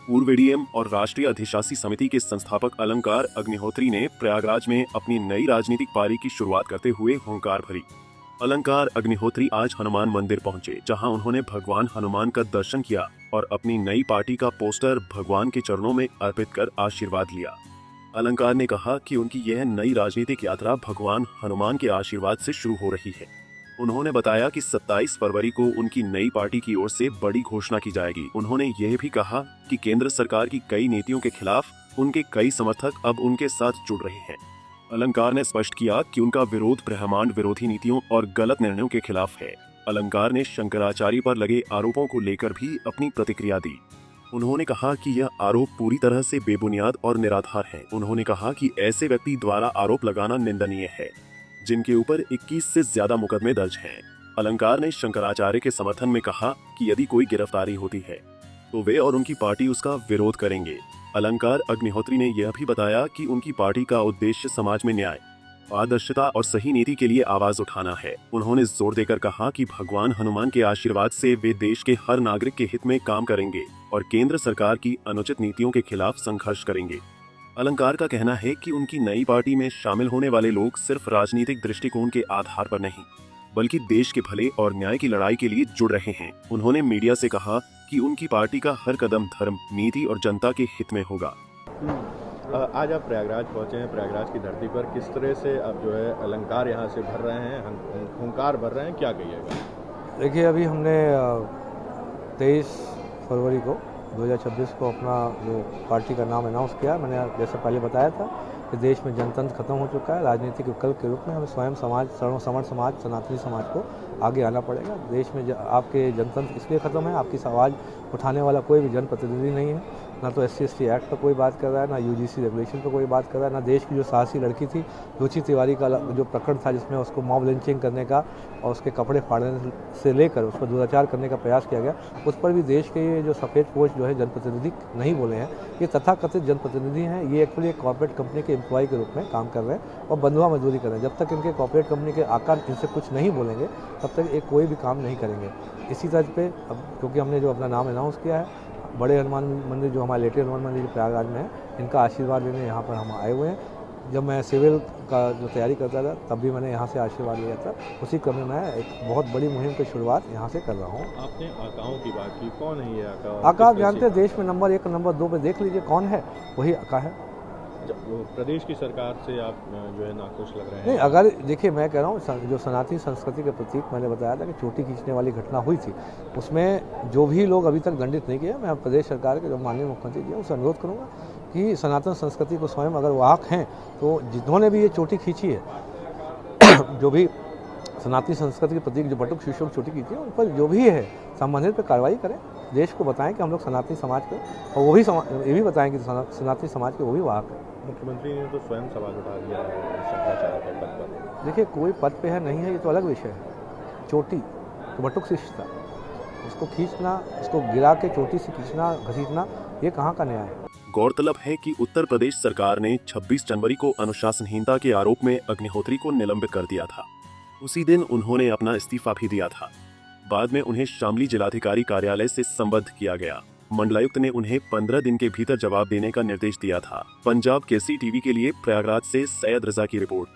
पूर्व डीएम और राष्ट्रीय अधिशासी समिति के संस्थापक अलंकार अग्निहोत्री ने प्रयागराज में अपनी नई राजनीतिक पारी की शुरुआत करते हुए हुंकार भरी। अलंकार अग्निहोत्री आज हनुमान मंदिर पहुंचे, जहां उन्होंने भगवान हनुमान का दर्शन किया और अपनी नई पार्टी का पोस्टर भगवान के चरणों में अर्पित कर आशीर्वाद लिया। अलंकार ने कहा कि उनकी यह नई राजनीतिक यात्रा भगवान हनुमान के आशीर्वाद से शुरू हो रही है। उन्होंने बताया कि 27 फरवरी को उनकी नई पार्टी की ओर से बड़ी घोषणा की जाएगी। उन्होंने यह भी कहा कि केंद्र सरकार की कई नीतियों के खिलाफ उनके कई समर्थक अब उनके साथ जुड़ रहे हैं। अलंकार ने स्पष्ट किया कि उनका विरोध ब्रह्मांड विरोधी नीतियों और गलत निर्णयों के खिलाफ है। अलंकार ने शंकराचार्य पर लगे आरोपों को लेकर भी अपनी प्रतिक्रिया दी। उन्होंने कहा कि यह आरोप पूरी तरह से बेबुनियाद और निराधार है। उन्होंने कहा कि ऐसे व्यक्ति द्वारा आरोप लगाना निंदनीय है, जिनके ऊपर 21 से ज्यादा मुकदमे दर्ज हैं। अलंकार ने शंकराचार्य के समर्थन में कहा कि यदि कोई गिरफ्तारी होती है तो वे और उनकी पार्टी उसका विरोध करेंगे। अलंकार अग्निहोत्री ने यह भी बताया कि उनकी पार्टी का उद्देश्य समाज में न्याय, पारदर्शिता और सही नीति के लिए आवाज उठाना है। उन्होंने जोर देकर कहा कि भगवान हनुमान के आशीर्वाद से वे देश के हर नागरिक के हित में काम करेंगे और केंद्र सरकार की अनुचित नीतियों के खिलाफ संघर्ष करेंगे। अलंकार का कहना है कि उनकी नई पार्टी में शामिल होने वाले लोग सिर्फ राजनीतिक दृष्टिकोण के आधार पर नहीं, बल्कि देश के भले और न्याय की लड़ाई के लिए जुड़ रहे हैं। उन्होंने मीडिया से कहा कि उनकी पार्टी का हर कदम धर्म, नीति और जनता के हित में होगा। आज आप प्रयागराज पहुंचे हैं, प्रयागराज की धरती पर किस तरह से अब जो है अलंकार यहाँ से भर रहे हैं, हुंकार भर रहे हैं, क्या कहिएगा? देखिए, अभी हमने 23 फरवरी को 2026 को अपना जो पार्टी का नाम अनाउंस किया। मैंने जैसे पहले बताया था कि देश में जनतंत्र खत्म हो चुका है। राजनीतिक विकल्प के रूप में हमें स्वयं समाज, समण समाज, सनातनी समाज को आगे आना पड़ेगा। देश में आपके जनतंत्र इसलिए खत्म है, आपकी आवाज़ उठाने वाला कोई भी जनप्रतिनिधि नहीं है। ना तो SC/ST एक्ट पर कोई बात कर रहा है, ना UGC रेगुलेशन पर कोई बात कर रहा है, ना देश की जो साहसी लड़की थी रुचि तिवारी का जो प्रकरण था जिसमें उसको मॉब लिंचिंग करने का और उसके कपड़े फाड़ने से लेकर उस पर दुराचार करने का प्रयास किया गया, उस पर भी देश के ये जो सफ़ेद पोश जो है जनप्रतिनिधि नहीं बोले हैं। ये तथाकथित जनप्रतिनिधि हैं, ये एक्चुअली एक कॉर्पोरेट कंपनी के एम्प्लॉय के रूप में काम कर रहे हैं और बंधुआ मजदूरी कर रहे हैं। जब तक इनके कॉर्पोरेट कंपनी के आकार इनसे कुछ नहीं बोलेंगे तब तक ये कोई भी काम नहीं करेंगे। इसी तर्ज पे अब क्योंकि हमने जो अपना नाम अनाउंस किया है, बड़े हनुमान मंदिर जो हमारे लेटेस्ट हनुमान मंदिर प्रयागराज में है, इनका आशीर्वाद लेने यहाँ पर हम आए हुए हैं। जब मैं सिविल का जो तैयारी करता था तब भी मैंने यहाँ से आशीर्वाद लिया था। उसी क्रम में मैं एक बहुत बड़ी मुहिम की शुरुआत यहाँ से कर रहा हूँ। आपने आकाओं की बात की, कौन है ये आका? आका आप जानते हैं, देश में नंबर 1 नंबर 2 पे देख लीजिए कौन है, वही आका है। प्रदेश की सरकार से आप जो है नाखुश लग रहे हैं? नहीं, अगर देखिए, मैं कह रहा हूँ जो सनातनी संस्कृति के प्रतीक मैंने बताया था कि चोटी खींचने वाली घटना हुई थी, उसमें जो भी लोग अभी तक दंडित नहीं किए, मैं प्रदेश सरकार के जो माननीय मुख्यमंत्री जी उनसे अनुरोध करूँगा कि सनातन संस्कृति को स्वयं अगर वाहक हैं तो जिन्होंने भी ये चोटी खींची है जो भी सनातनी संस्कृति के प्रतीक जो बटुक शिष्यों की चोटी खींची है, उन पर जो भी है संबंधित पर कार्रवाई करें। देश को बताएं कि हम लोग सनातनी समाज के, और वो भी ये भी बताएं कि सनातनी समाज के वो भी वाहक है। मुख्यमंत्री ने तो स्वयं सवाल उठा दिया है शंकराचार्य के पद पर। देखिए, कोई पद पे है नहीं है, ये तो अलग विषय है। चोटी तो बटुक शिष्य था, उसको खींचना, उसको गिरा के चोटी से खींचना, घसीटना, ये कहाँ का न्याय है? गौरतलब है कि उत्तर प्रदेश सरकार ने 26 जनवरी को अनुशासनहीनता के आरोप में अग्निहोत्री को निलंबित कर दिया था। उसी दिन उन्होंने अपना इस्तीफा भी दिया था। बाद में उन्हें शामली जिलाधिकारी कार्यालय से संबद्ध किया गया। मंडलायुक्त ने उन्हें 15 दिन के भीतर जवाब देने का निर्देश दिया था। पंजाब केसरी टीवी के लिए प्रयागराज से सैयद रजा की रिपोर्ट।